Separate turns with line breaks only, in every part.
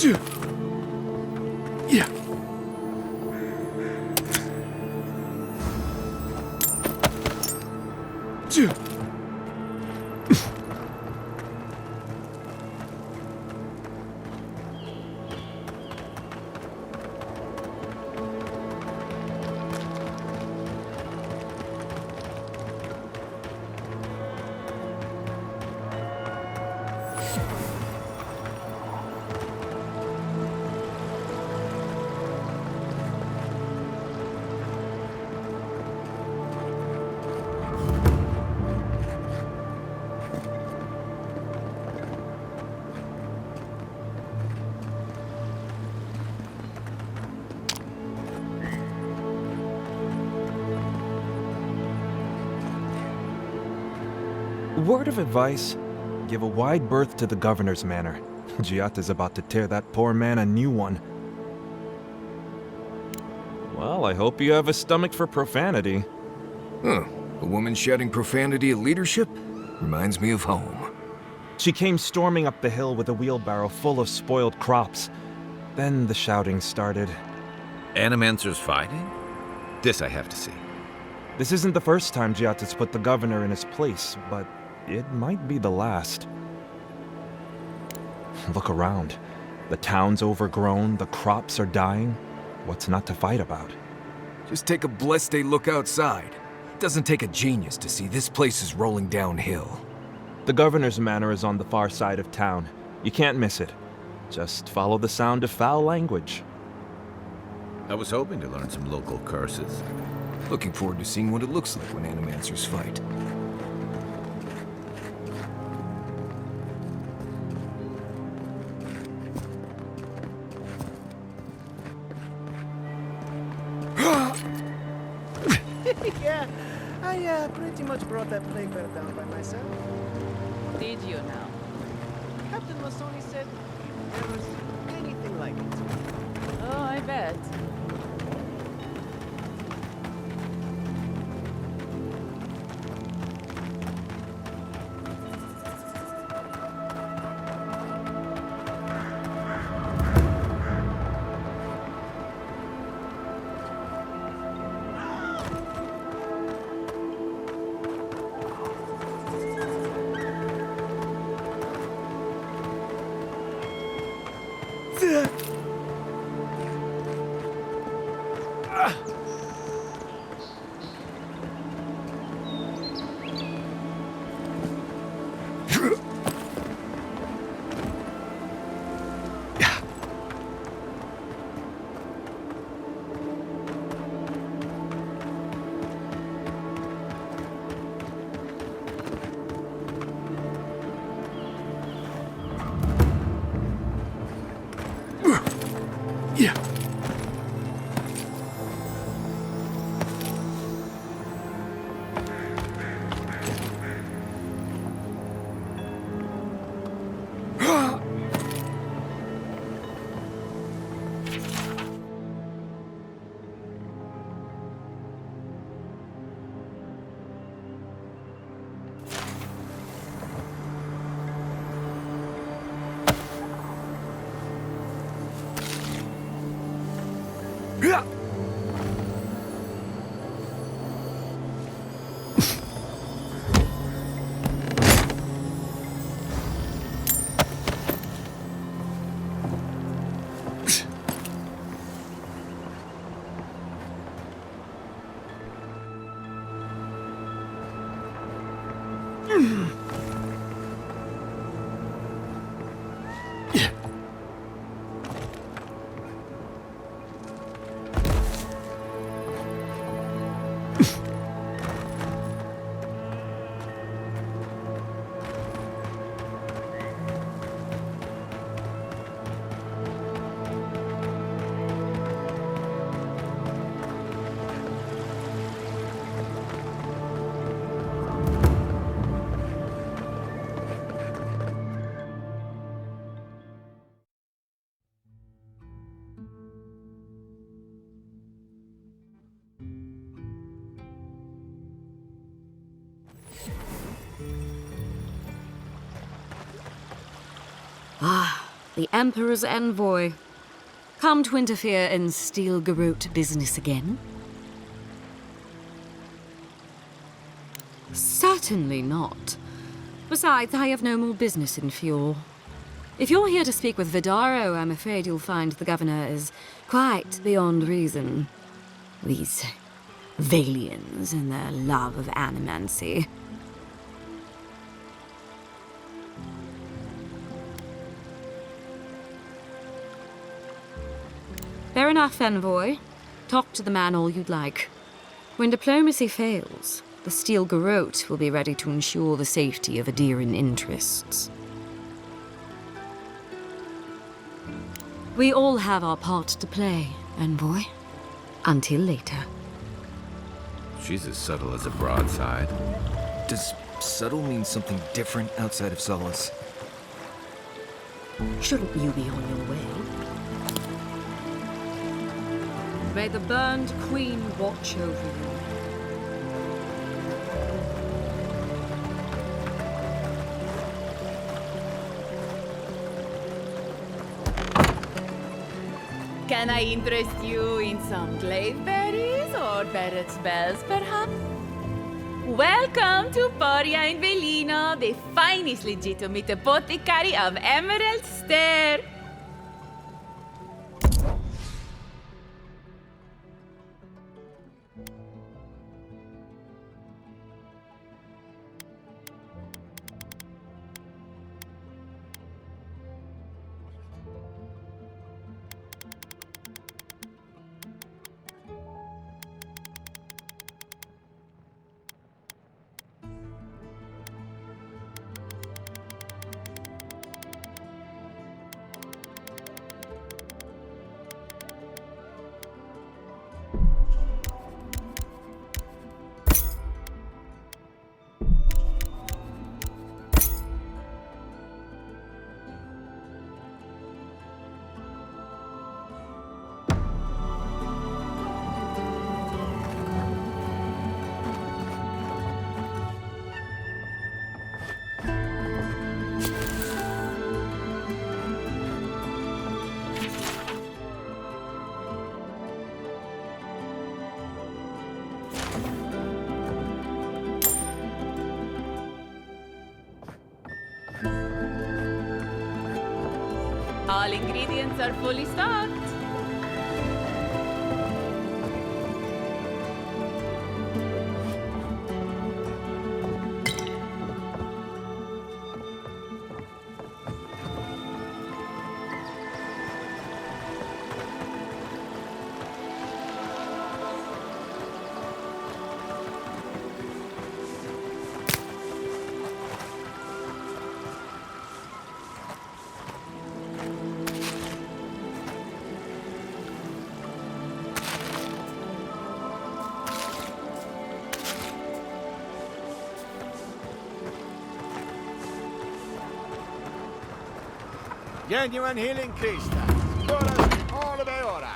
Yeah.
Word of advice, give a wide berth to the governor's manor. Giata's about to tear that poor man a new one. Well, I hope you have a stomach for profanity.
Huh. A woman shouting profanity at leadership? Reminds me of home.
She came storming up the hill with a wheelbarrow full of spoiled crops. Then the shouting started.
Animancer's fighting? This I have to see.
This isn't the first time Giata's put the governor in his place, but it might be the last. Look around. The town's overgrown, the crops are dying. What's not to fight about?
Just take a blessed day look outside. It doesn't take a genius to see this place is rolling downhill.
The governor's manor is on the far side of town. You can't miss it. Just follow the sound of foul language.
I was hoping to learn some local curses.
Looking forward to seeing what it looks like when Animancers fight.
Yeah, I pretty much brought that plague bear down by myself.
Did you now?
Captain Masoni said you've never seen anything like it.
Oh, I bet.
the Emperor's envoy. Come to interfere in Steel Garrote business again? Certainly not. Besides, I have no more business in Fjord. If you're here to speak with Vidaro, I'm afraid you'll find the governor is quite beyond reason. These Valians and their love of Animancy. Fair enough, envoy. Talk to the man all you'd like. When diplomacy fails, the Steel Garrote will be ready to ensure the safety of Aedyran interests. We all have our part to play, envoy. Until later.
She's as subtle as a broadside.
Does subtle mean something different outside of Solace?
Shouldn't you be on your way? May the burned queen watch over you.
Can I interest you in some glaive berries or parrot's bells, perhaps? Welcome to Poria in Velino, the finest legitimate apothecary of Emerald Stair. All ingredients are fully stocked.
Genuine healing crystal. Eora's all of Eora.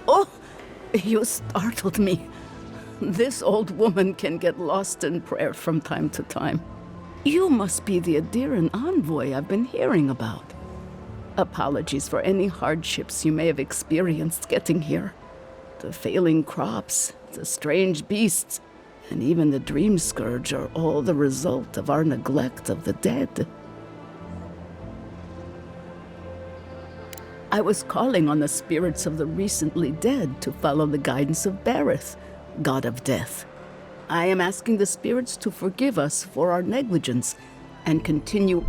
Oh, you startled me. This old woman can get lost in prayer from time to time. You must be the Aedyran envoy I've been hearing about. Apologies for any hardships you may have experienced getting here. The failing crops, the strange beasts, and even the dream scourge are all the result of our neglect of the dead. I was calling on the spirits of the recently dead to follow the guidance of Bareth, god of death. I am asking the spirits to forgive us for our negligence and continue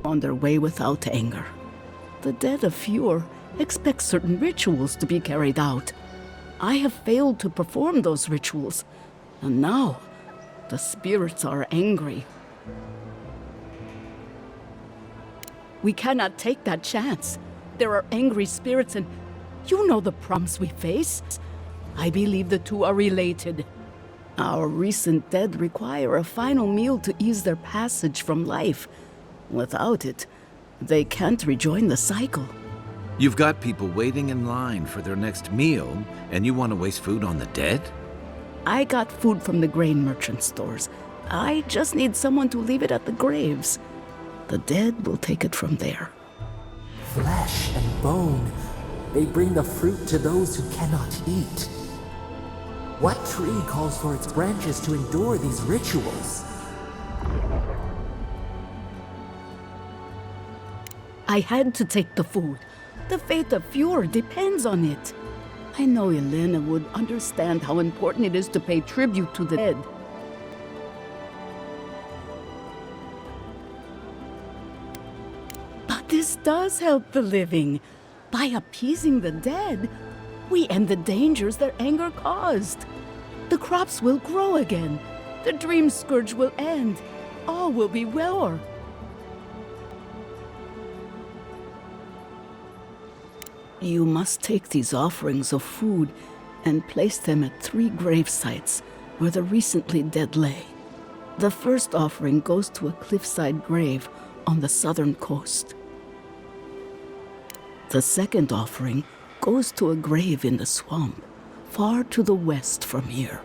on their way without anger. The dead of Fjord expect certain rituals to be carried out. I have failed to perform those rituals, and now the spirits are angry. We cannot take that chance. There are angry spirits, and you know the problems we face. I believe the two are related. Our recent dead require a final meal to ease their passage from life. Without it, they can't rejoin the cycle.
You've got people waiting in line for their next meal, and you want to waste food on the dead?
I got food from the grain merchant stores. I just need someone to leave it at the graves. The dead will take it from there.
Flesh and bone, they bring the fruit to those who cannot eat. What tree calls for its branches to endure these rituals?
I had to take the food. The fate of Fjord depends on it. I know Elena would understand how important it is to pay tribute to the dead. But this does help the living. By appeasing the dead, we end the dangers their anger caused. The crops will grow again. The dream scourge will end. All will be well. You must take these offerings of food and place them at 3 grave sites where the recently dead lay. The first offering goes to a cliffside grave on the southern coast. The second offering goes to a grave in the swamp, far to the west from here.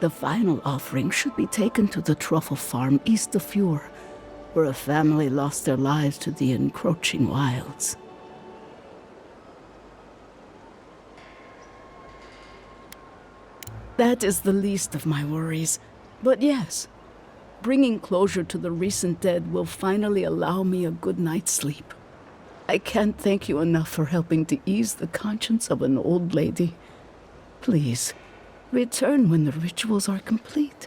The final offering should be taken to the truffle farm east of Fjord, where a family lost their lives to the encroaching wilds. That is the least of my worries. But yes, bringing closure to the recent dead will finally allow me a good night's sleep. I can't thank you enough for helping to ease the conscience of an old lady. Please, return when the rituals are complete.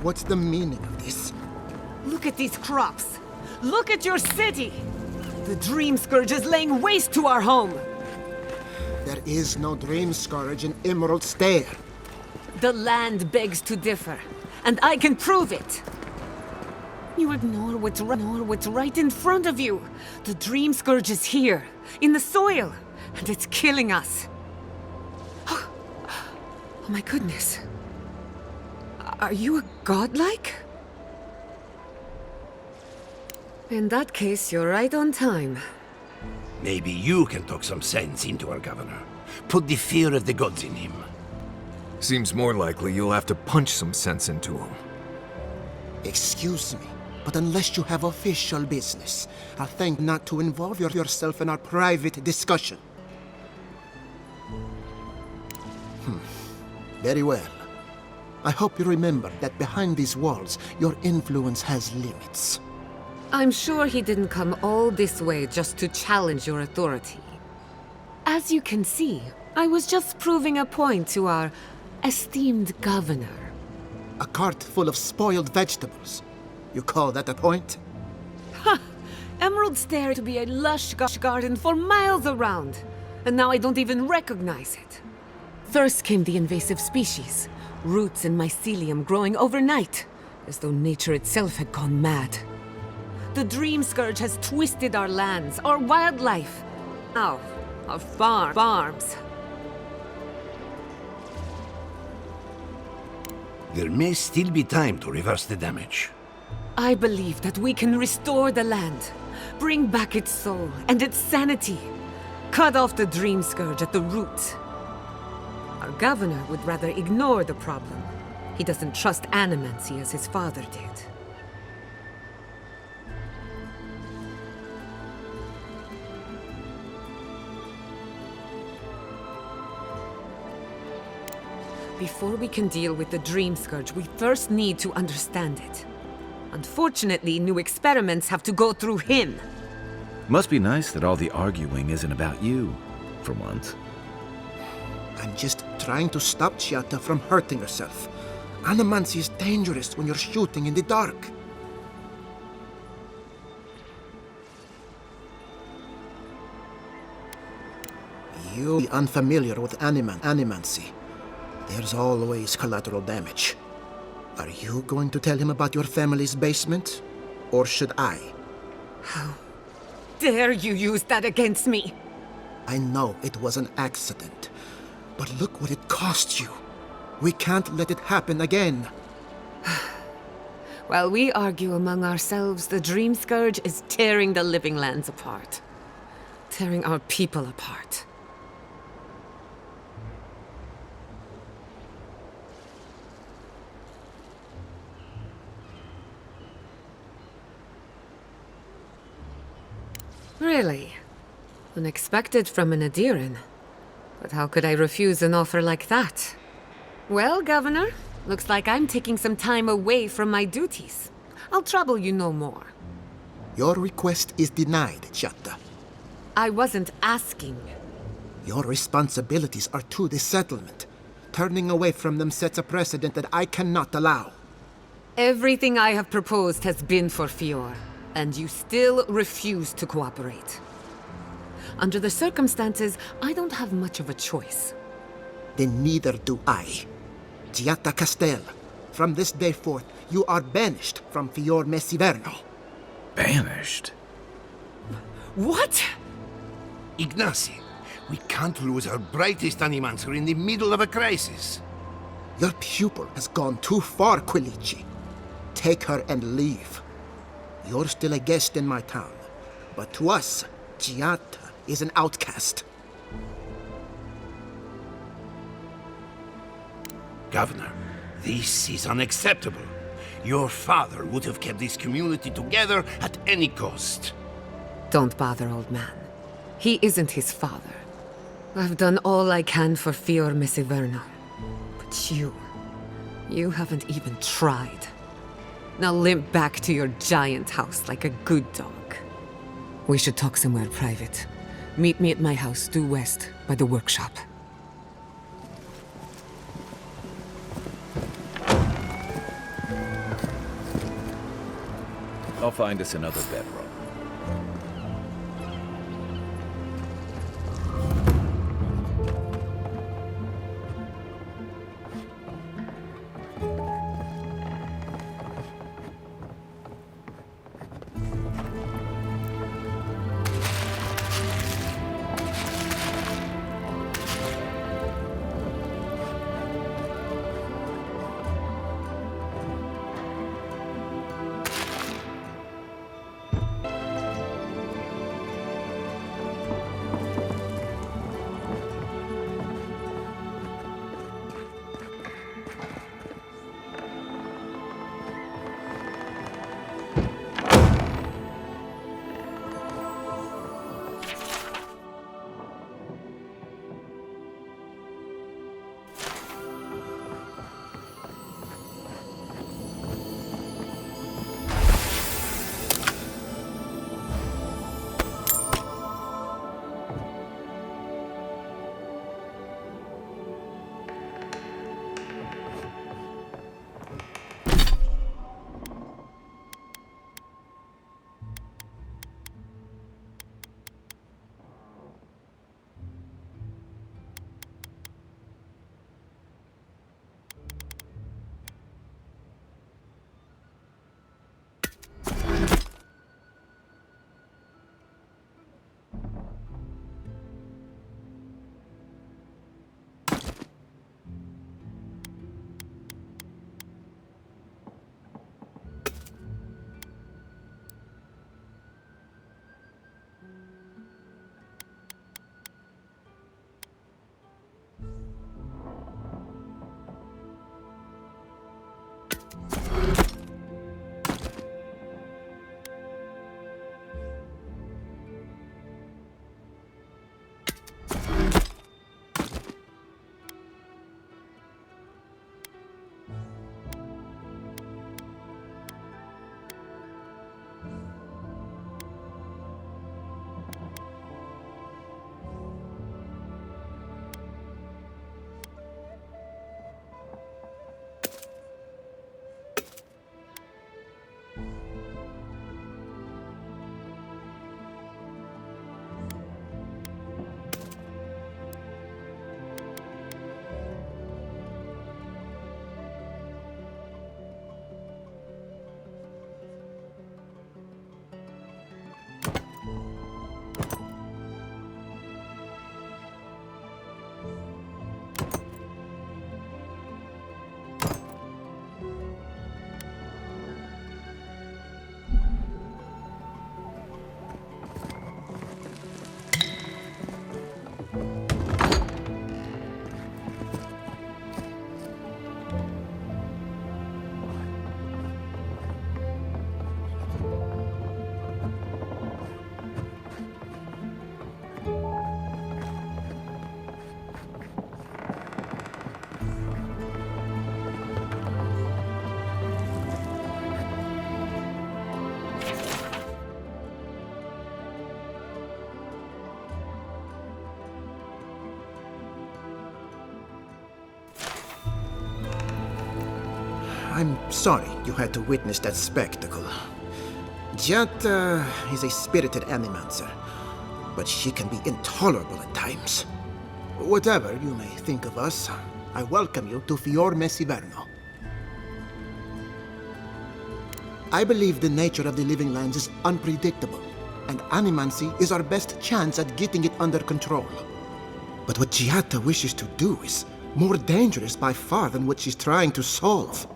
What's the meaning of this?
Look at these crops. Look at your city. The Dream Scourge is laying waste to our home.
There is no dream scourge in Emerald Stair.
The land begs to differ, and I can prove it. You ignore what's right in front of you. The Dream Scourge is here, in the soil, and it's killing us. Oh my goodness. Are you a godlike? In that case, you're right on time.
Maybe you can talk some sense into our governor. Put the fear of the gods in him.
Seems more likely you'll have to punch some sense into him.
Excuse me, but unless you have official business, I think not to involve yourself in our private discussion. Very well. I hope you remember that behind these walls, your influence has limits.
I'm sure he didn't come all this way just to challenge your authority. As you can see, I was just proving a point to our esteemed governor.
A cart full of spoiled vegetables. You call that a point?
Ha! Emerald Stair to be a lush garden for miles around, and now I don't even recognize it. First came the invasive species, roots and mycelium growing overnight, as though nature itself had gone mad. The Dream Scourge has twisted our lands, our wildlife, now our farms.
There may still be time to reverse the damage.
I believe that we can restore the land, bring back its soul and its sanity, cut off the Dream Scourge at the root. Our governor would rather ignore the problem. He doesn't trust Animancy as his father did. Before we can deal with the Dream Scourge, we first need to understand it. Unfortunately, new experiments have to go through him.
Must be nice that all the arguing isn't about you, for once.
I'm just trying to stop Giatta from hurting herself. Animancy is dangerous when you're shooting in the dark. You be unfamiliar with Animancy. There's always collateral damage. Are you going to tell him about your family's basement? Or should I?
How dare you use that against me?
I know it was an accident, but look what it cost you. We can't let it happen again.
While we argue among ourselves, the Dream Scourge is tearing the living lands apart. Tearing our people apart. Really? Unexpected from an Aedyran. But how could I refuse an offer like that? Well, Governor, looks like I'm taking some time away from my duties. I'll trouble you no more.
Your request is denied, Giatta.
I wasn't asking.
Your responsibilities are to the settlement. Turning away from them sets a precedent that I cannot allow.
Everything I have proposed has been for Fior, and you still refuse to cooperate. Under the circumstances, I don't have much of a choice.
Then neither do I. Giatta Castel, from this day forth, you are banished from Fior Messiverno.
Banished?
What?
Ignacy, we can't lose our brightest Animancer in the middle of a crisis.
Your pupil has gone too far, Quilici. Take her and leave. You're still a guest in my town, but to us, Giatta is an outcast.
Governor, this is unacceptable. Your father would have kept this community together at any cost.
Don't bother, old man. He isn't his father. I've done all I can for Fior Messiverno. But you haven't even tried. Now limp back to your giant house like a good dog. We should talk somewhere private. Meet me at my house due west by the workshop.
I'll find us another bedroom.
I'm sorry you had to witness that spectacle. Giatta is a spirited animancer, but she can be intolerable at times. Whatever you may think of us, I welcome you to Fior Messiverno. I believe the nature of the living lands is unpredictable, and Animancy is our best chance at getting it under control. But what Giatta wishes to do is more dangerous by far than what she's trying to solve.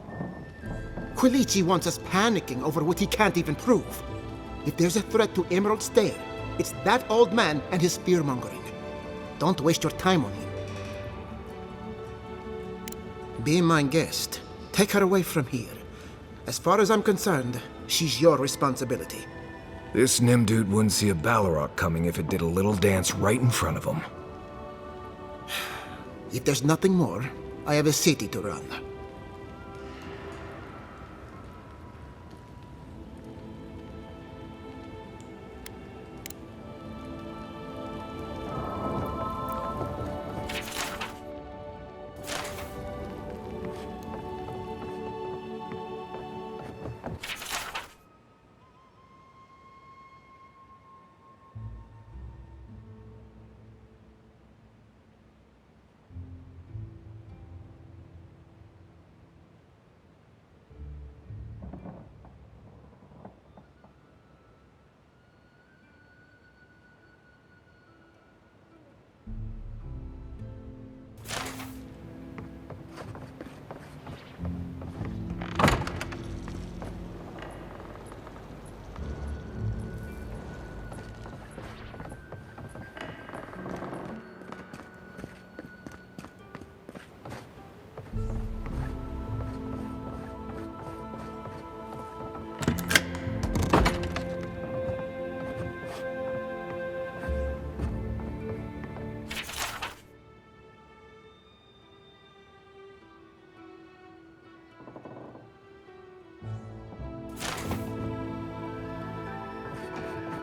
Quilici wants us panicking over what he can't even prove. If there's a threat to Emerald Stair, it's that old man and his fear-mongering. Don't waste your time on him. Be my guest. Take her away from here. As far as I'm concerned, she's your responsibility.
This Nimdude wouldn't see a Balrog coming if it did a little dance right in front of him.
If there's nothing more, I have a city to run.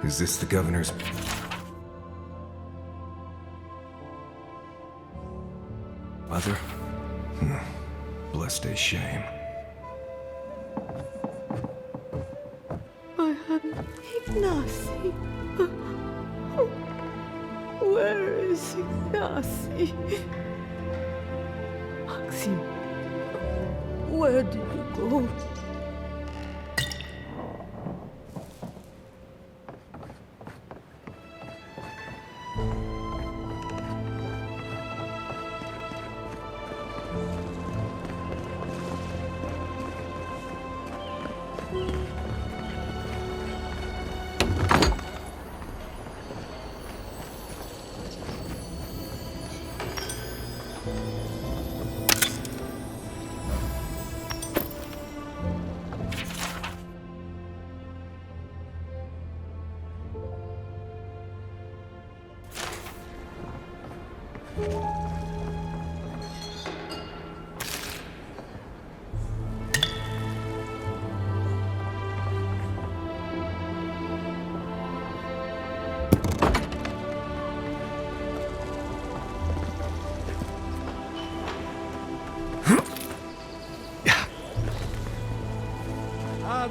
Is this the governor's... mother? Blessed a shame.
I have Ignacy. Where is Ignacy? Maxim, where did you go?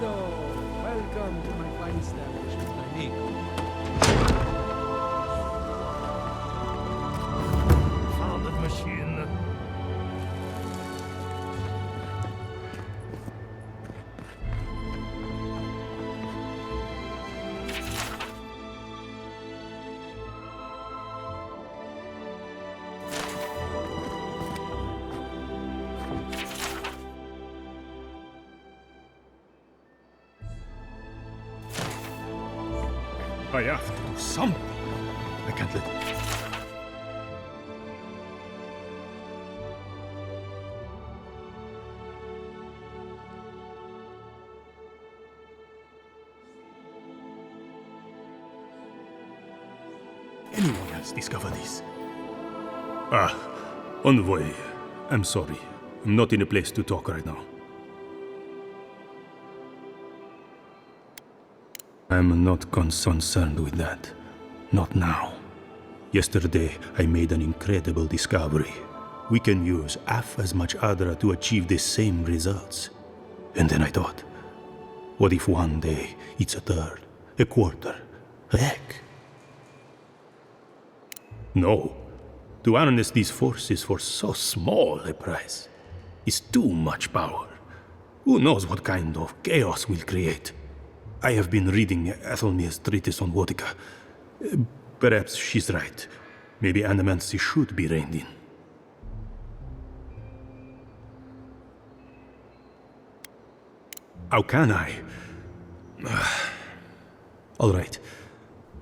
Welcome to my fine establishment, I mean. Found the machine. I have to do something. I can't let... Anyone else discover this?
Envoy. I'm sorry. I'm not in a place to talk right now. I'm not concerned with that. Not now. Yesterday, I made an incredible discovery. We can use half as much Aedyr to achieve the same results. And then I thought, what if one day it's a third, a quarter, a heck? No. To harness these forces for so small a price is too much power. Who knows what kind of chaos we'll create? I have been reading Athelmir's treatise on Wotica. Perhaps she's right. Maybe Animancy should be reined in. How can I? All right.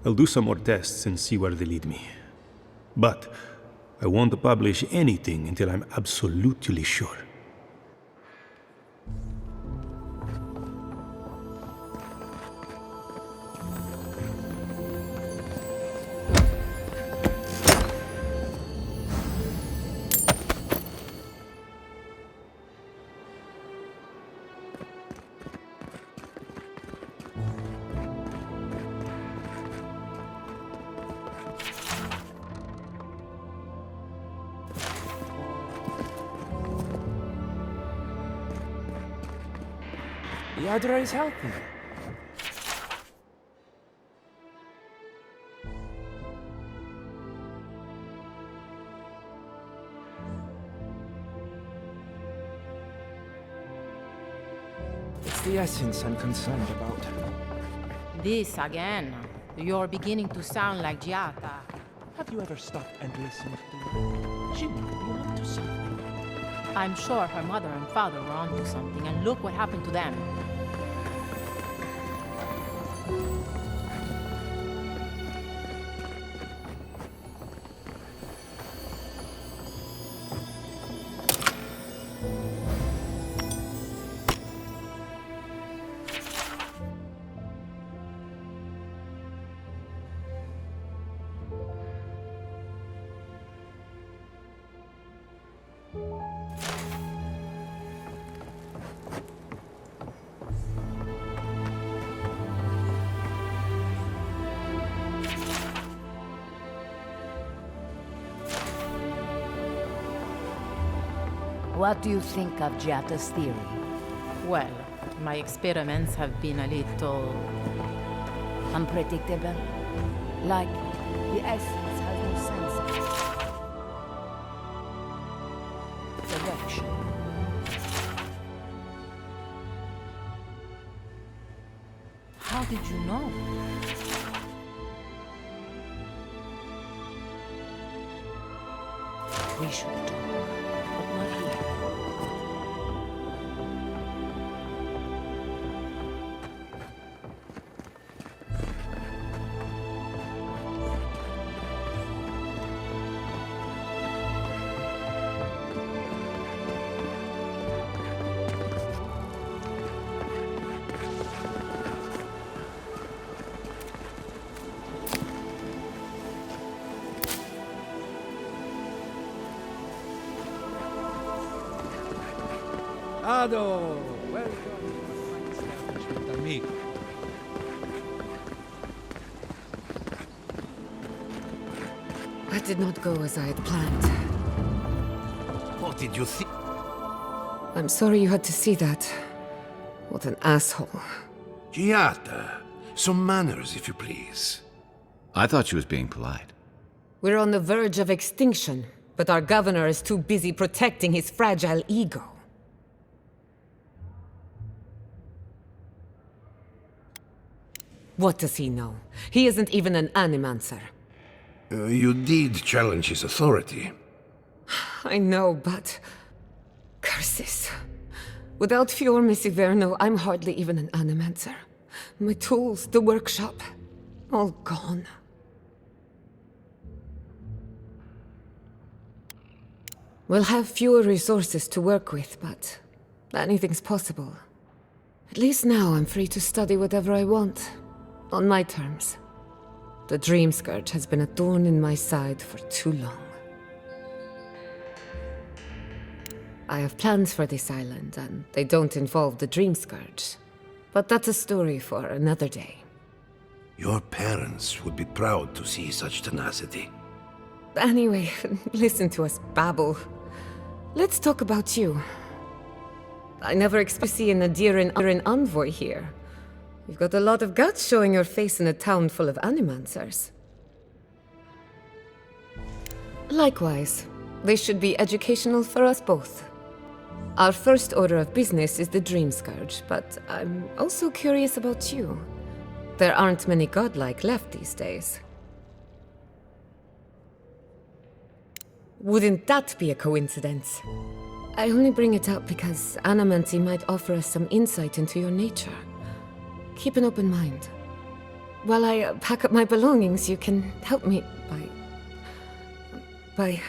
I'll do some more tests and see where they lead me. But I won't publish anything until I'm absolutely sure.
Aedyr is healthy. It's the essence I'm concerned about.
This again. You're beginning to sound like Giata.
Have you ever stopped and listened to her? She might be onto something.
I'm sure her mother and father were onto something, and look what happened to them.
What do you think of Giata's theory?
Well, my experiments have been a little...
unpredictable? Like, the essence has no sense. Direction.
How did you know?
We should talk, but not here.
Ado! Welcome to my establishment, amigo.
That did not go as I had planned.
What did you think?
I'm sorry you had to see that. What an asshole.
Giata, some manners, if you please.
I thought she was being polite.
We're on the verge of extinction, but our governor is too busy protecting his fragile ego. What does he know? He isn't even an Animancer.
You did challenge his authority.
I know, but... curses. Without Fior Messiverno, I'm hardly even an Animancer. My tools, the workshop, all gone. We'll have fewer resources to work with, but anything's possible. At least now I'm free to study whatever I want. On my terms. The Dream Scourge has been a thorn in my side for too long. I have plans for this island, and they don't involve the Dream Scourge. But that's a story for another day.
Your parents would be proud to see such tenacity.
Anyway, listen to us babble. Let's talk about you. I never expect to see an Aedyr and envoy here. You've got a lot of guts showing your face in a town full of animancers. Likewise, they should be educational for us both. Our first order of business is the Dream Scourge, but I'm also curious about you. There aren't many godlike left these days. Wouldn't that be a coincidence? I only bring it up because Animancy might offer us some insight into your nature. Keep an open mind. While I pack up my belongings, you can help me by...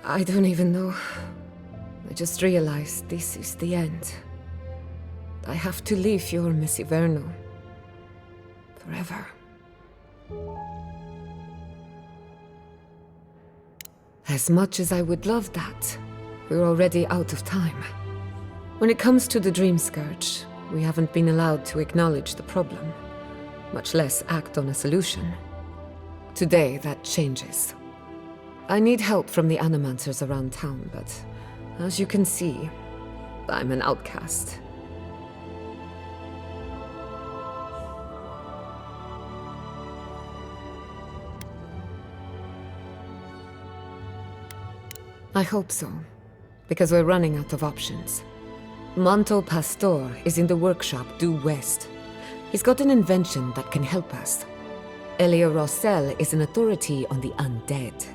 I don't even know. I just realized this is the end. I have to leave Fior Messiverno. Forever. As much as I would love that, we're already out of time. When it comes to the Dream Scourge, we haven't been allowed to acknowledge the problem, much less act on a solution. Today, that changes. I need help from the Animancers around town, but as you can see, I'm an outcast. I hope so, because we're running out of options. Manto Pastor is in the workshop due west. He's got an invention that can help us. Elia Rossell is an authority on the undead.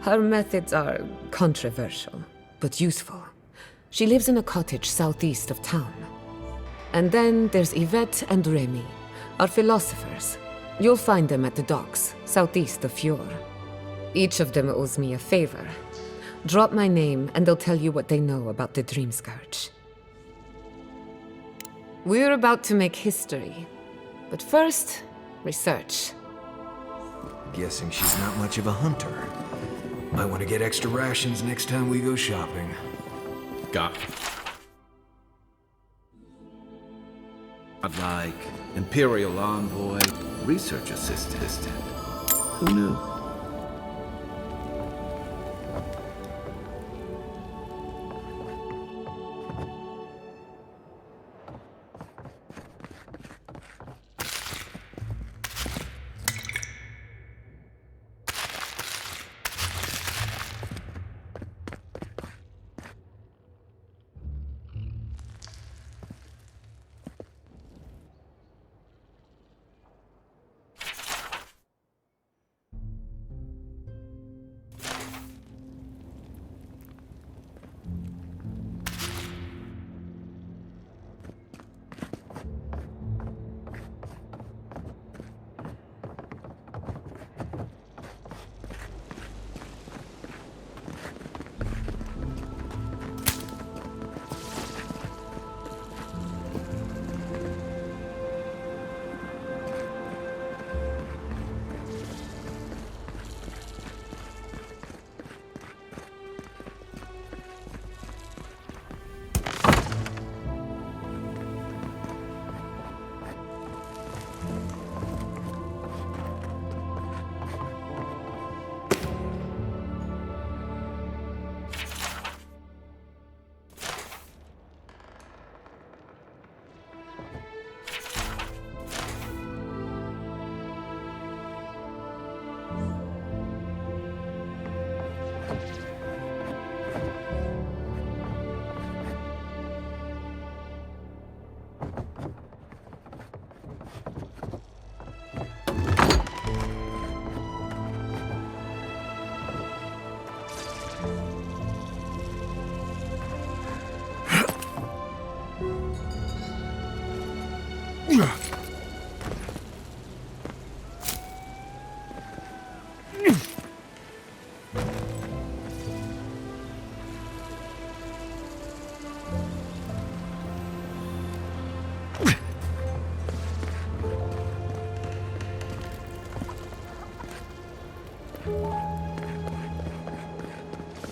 Her methods are controversial, but useful. She lives in a cottage southeast of town. And then there's Yvette and Remy, our philosophers. You'll find them at the docks, southeast of Fior. Each of them owes me a favor. Drop my name, and they'll tell you what they know about the Dream Scourge. We're about to make history. But first, research.
Guessing she's not much of a hunter. Might want to get extra rations next time we go shopping.
Got like Imperial Envoy, Research Assistant. Who knew?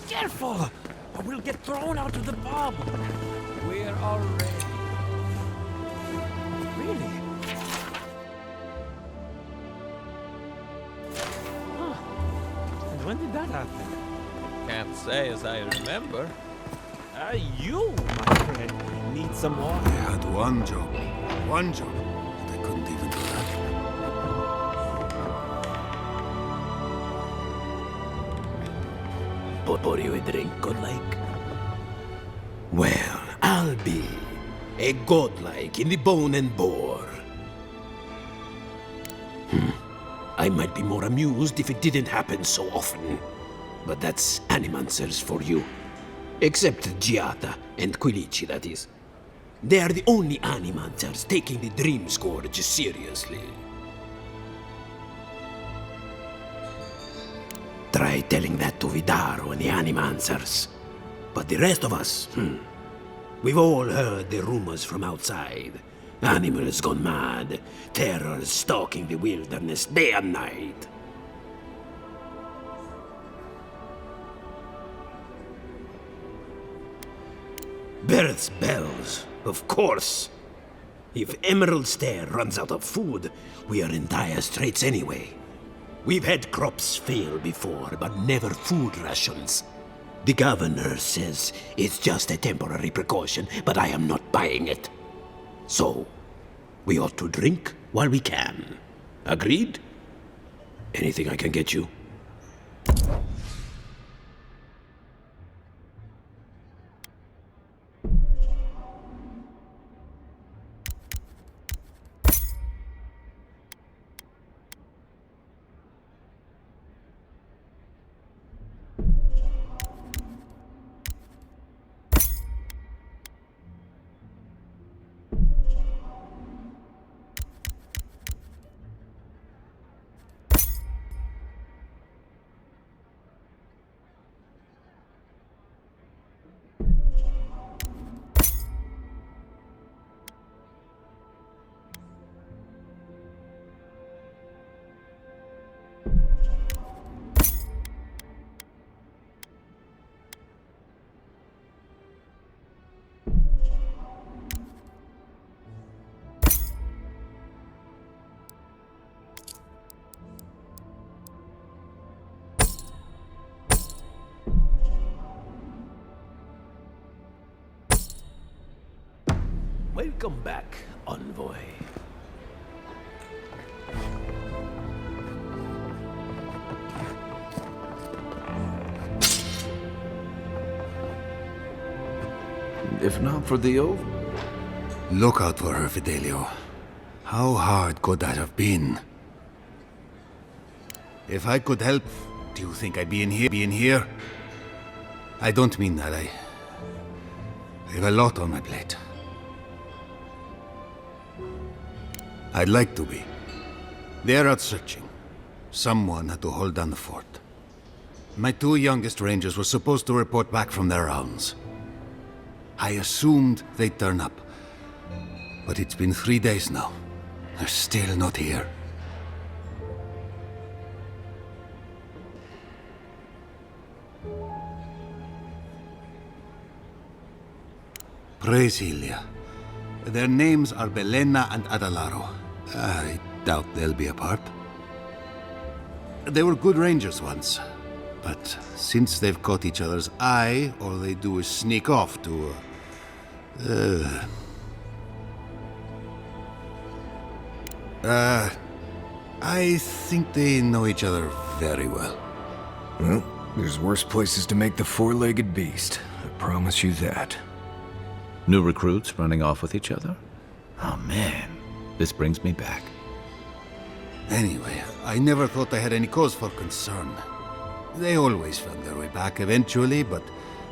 Careful! Or we'll get thrown out of the pub. We're already. Really? When did that happen?
Can't say as I remember.
You, my friend, need some water.
I had one job, but I couldn't even do that.
Pour you a drink, godlike? Well, I'll be a godlike in the bone and bore. I might be more amused if it didn't happen so often. But that's Animancers for you. Except Giata and Quilici, that is. They are the only Animancers taking the Dream Scourge seriously. Try telling that to Vidaro and the Animancers. But the rest of us, we've all heard the rumors from outside. Animals gone mad, terror stalking the wilderness day and night. Birth's bells, of course. If Emerald Stair runs out of food, we are in dire straits anyway. We've had crops fail before, but never food rations. The governor says it's just a temporary precaution, but I am not buying it. So, we ought to drink while we can. Agreed? Anything I can get you? Welcome back, envoy.
If not for the oath.
Look out for her, Fidelio. How hard could that have been? If I could help, do you think I'd be in here? I don't mean that. I have a lot on my plate. I'd like to be. They're out searching. Someone had to hold down the fort. My two youngest rangers were supposed to report back from their rounds. I assumed they'd turn up. But it's been 3 days now. They're still not here. Praise Ilia. Their names are Belena and Adalaro. I doubt they'll be apart. They were good rangers once, but since they've caught each other's eye, all they do is sneak off to... I think they know each other very well.
Well, there's worse places to make the four-legged beast. I promise you that.
New recruits running off with each other? Oh man, this brings me back.
Anyway, I never thought I had any cause for concern. They always found their way back eventually, but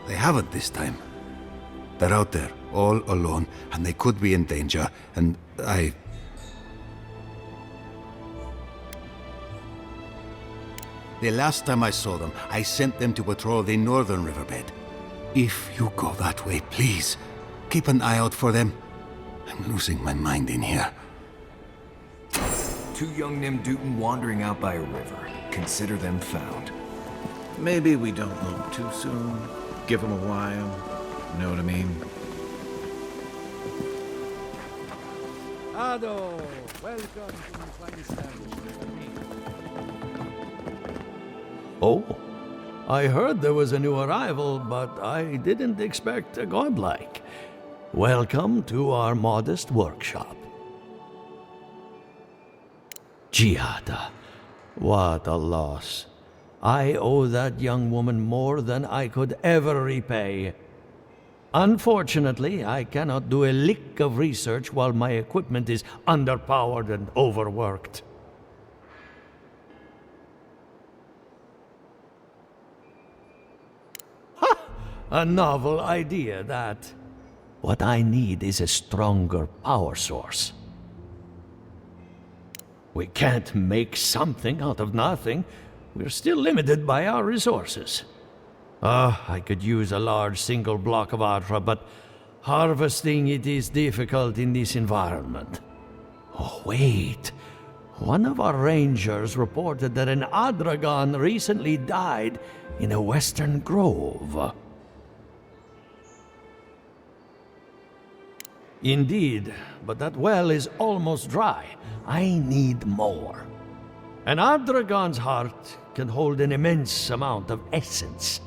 they haven't this time. They're out there, all alone, and they could be in danger, and The last time I saw them, I sent them to patrol the northern riverbed. If you go that way, please, keep an eye out for them. I'm losing my mind in here.
Two young Nimdutin wandering out by a river. Consider them found.
Maybe we don't look too soon. Give them a while. You know what I mean?
Ado, welcome to my fine establishment.
Oh,
I heard there was a new arrival, but I didn't expect a godlike. Welcome to our modest workshop. Giada, what a loss. I owe that young woman more than I could ever repay. Unfortunately, I cannot do a lick of research while my equipment is underpowered and overworked. Ha! A novel idea, that. What I need is a stronger power source. We can't make something out of nothing. We're still limited by our resources. I could use a large single block of Adra, but harvesting it is difficult in this environment. Oh, wait. One of our rangers reported that an Adragon recently died in a western grove. Indeed, but that well is almost dry. I need more. An Adragon's heart can hold an immense amount of essence.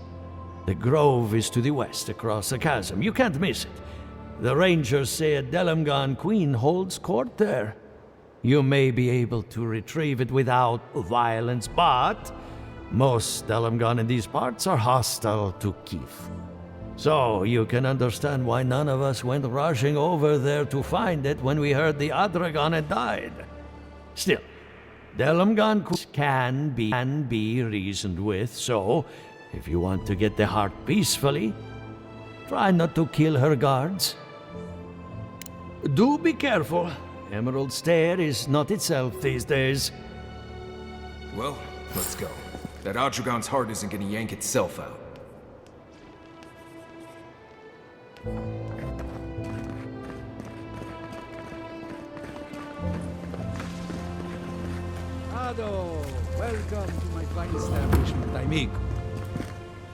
The grove is to the west, across the chasm. You can't miss it. The rangers say a Delamgan queen holds court there. You may be able to retrieve it without violence, but most Delamgan in these parts are hostile to Keith. So you can understand why none of us went rushing over there to find it when we heard the Adragon had died. Still, Delamgan can be reasoned with, so if you want to get the heart peacefully, try not to kill her guards. Do be careful. Emerald Stair is not itself these days.
Well, let's go. That Adragon's heart isn't gonna yank itself out.
Ado, welcome to my fine establishment, amigo.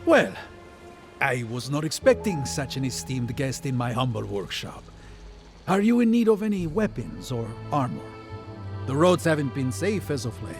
Well, I was not expecting such an esteemed guest in my humble workshop. Are you in need of any weapons or armor? The roads haven't been safe as of late.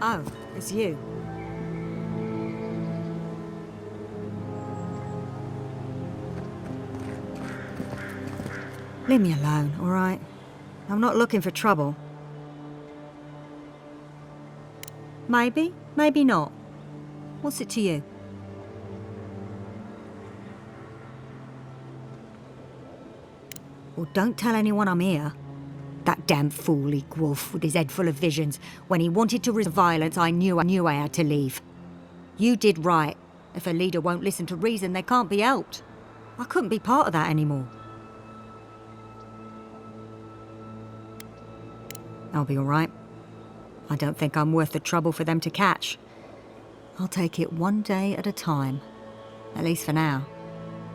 Oh, it's you. Leave me alone, all right? I'm not looking for trouble. Maybe, maybe not. What's it to you? Well, don't tell anyone I'm here. That damn fool Wolf with his head full of visions. When he wanted to resist violence, I knew I had to leave. You did right. If a leader won't listen to reason, they can't be helped. I couldn't be part of that anymore. I'll be all right. I don't think I'm worth the trouble for them to catch. I'll take it one day at a time. At least for now.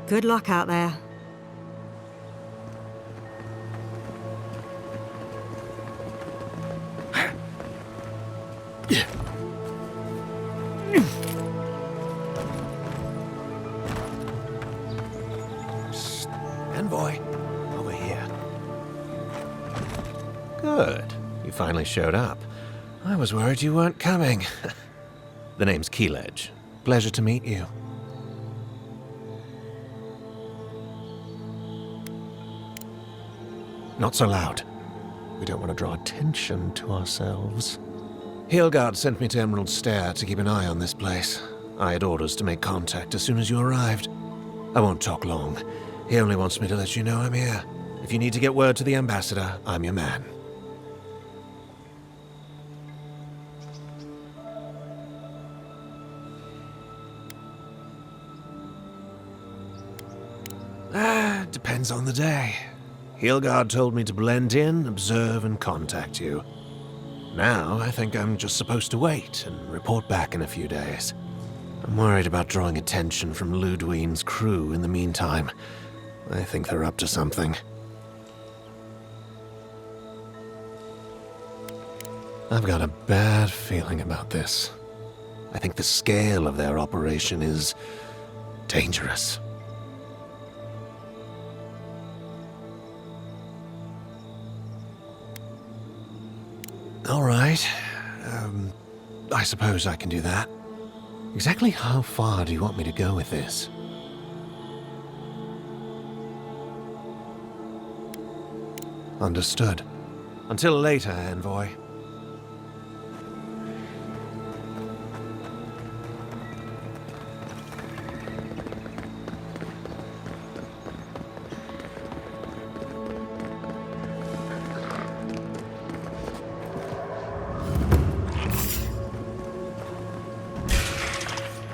Good luck out there.
Envoy, over here. Good. You finally showed up. I was worried you weren't coming. The name's Keeledge. Pleasure to meet you. Not so loud. We don't want to draw attention to ourselves. Hilgard sent me to Emerald Stair to keep an eye on this place. I had orders to make contact as soon as you arrived. I won't talk long. He only wants me to let you know I'm here. If you need to get word to the ambassador, I'm your man. Depends on the day. Hilgard told me to blend in, observe, and contact you. Now, I think I'm just supposed to wait and report back in a few days. I'm worried about drawing attention from Ludwine's crew in the meantime. I think they're up to something. I've got a bad feeling about this. I think the scale of their operation is dangerous. All right. I suppose I can do that. Exactly how far do you want me to go with this? Understood. Until later, Envoy.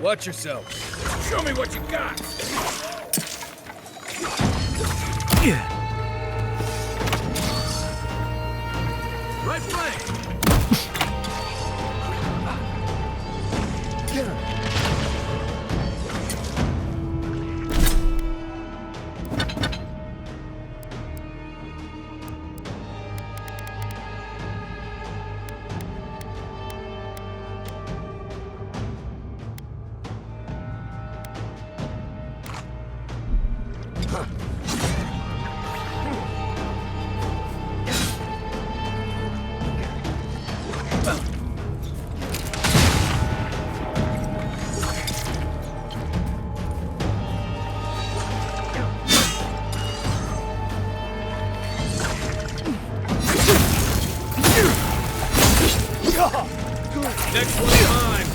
Watch yourself. Show me what you got. Right flank. Next one's mine.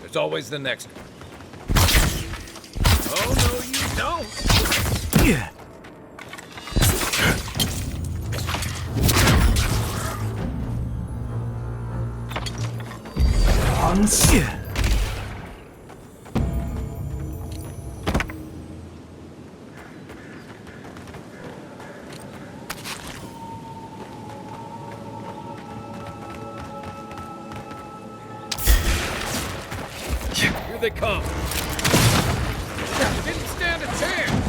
There's always the next one. Oh, no, you don't. Yeah. Yeah. Here they come. Didn't stand a chance.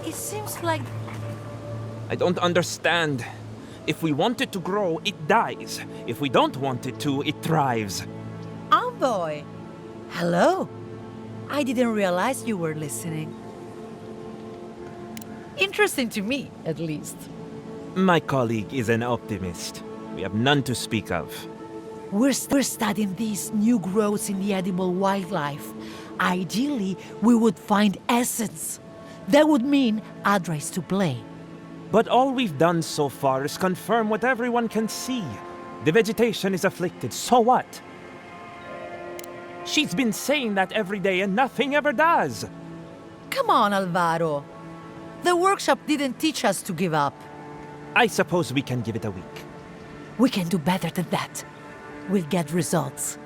It seems like
I don't understand. If we want it to grow, it dies. If we don't want it to, it thrives.
Envoy. Hello. I didn't realize you were listening. Interesting to me, at least.
My colleague is an optimist. We have none to speak of.
We're studying these new growths in the edible wildlife. Ideally, we would find essence. That would mean Aedyr is to blame.
But all we've done so far is confirm what everyone can see. The vegetation is afflicted, so what? She's been saying that every day and nothing ever does.
Come on, Alvaro. The workshop didn't teach us to give up.
I suppose we can give it a week.
We can do better than that. We'll get results.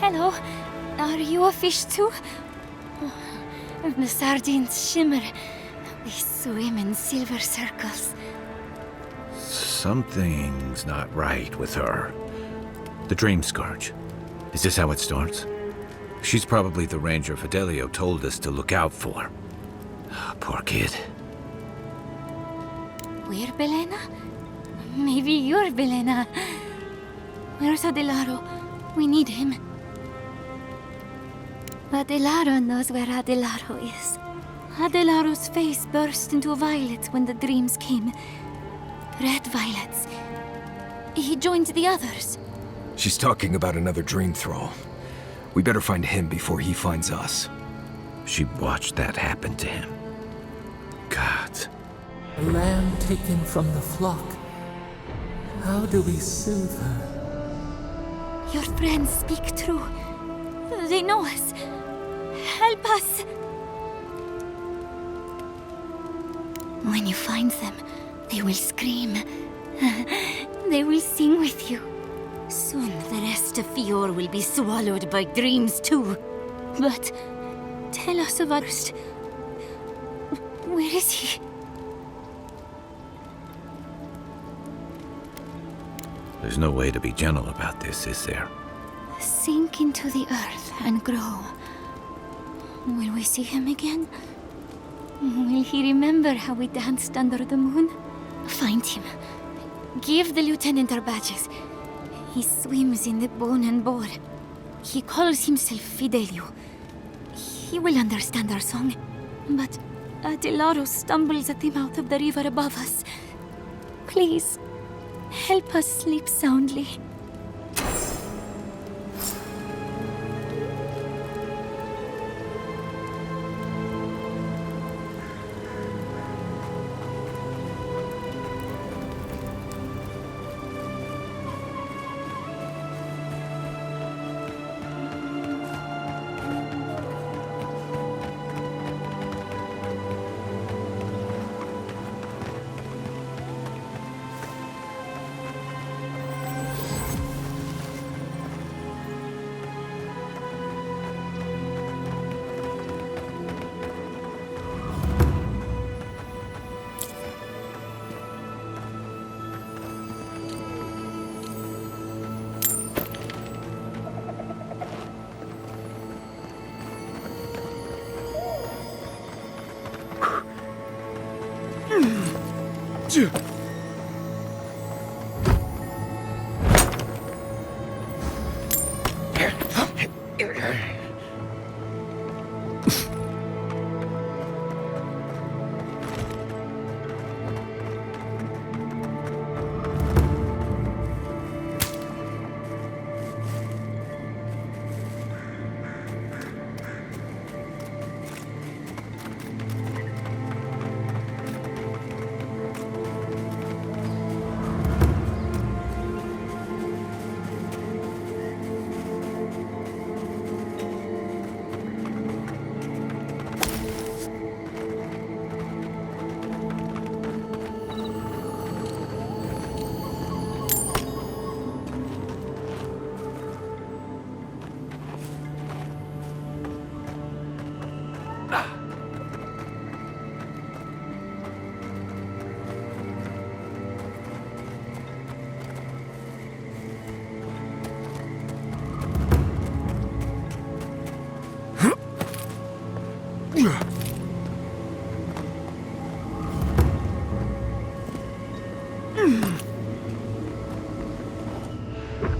Hello. Are you a fish too? The sardines shimmer. They swim in silver circles.
Something's not right with her. The Dream Scourge. Is this how it starts? She's probably the ranger Fidelio told us to look out for. Poor kid.
We're Belena? Maybe you're Belena. Where's Adelaro? We need him. Adelaro knows where Adelaro is. Adelaro's face burst into violet when the dreams came. Red violets. He joined the others.
She's talking about another dream thrall. We better find him before he finds us.
She watched that happen to him. God.
A lamb taken from the flock. How do we soothe her?
Your friends speak true. They know us. Help us! When you find them, they will scream. They will sing with you. Soon the rest of Fior will be swallowed by dreams too. But tell us of ours. Where is he?
There's no way to be gentle about this, is there?
Sink into the earth and grow. Will we see him again? Will he remember how we danced under the moon? Find him. Give the lieutenant our badges. He swims in the bone and boar. He calls himself Fidelio. He will understand our song. But Adelaro stumbles at the mouth of the river above us. Please, help us sleep soundly.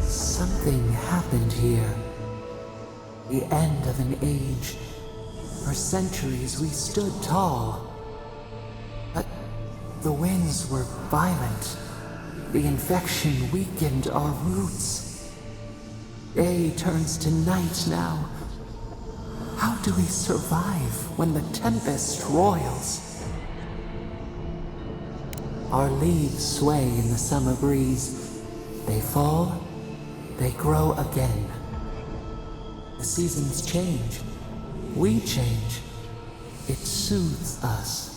Something happened here. The end of an age. For centuries we stood tall. But the winds were violent. The infection weakened our roots. Day turns to night now. How do we survive when the tempest roils? Our leaves sway in the summer breeze. They fall, they grow again. The seasons change. We change. It soothes us.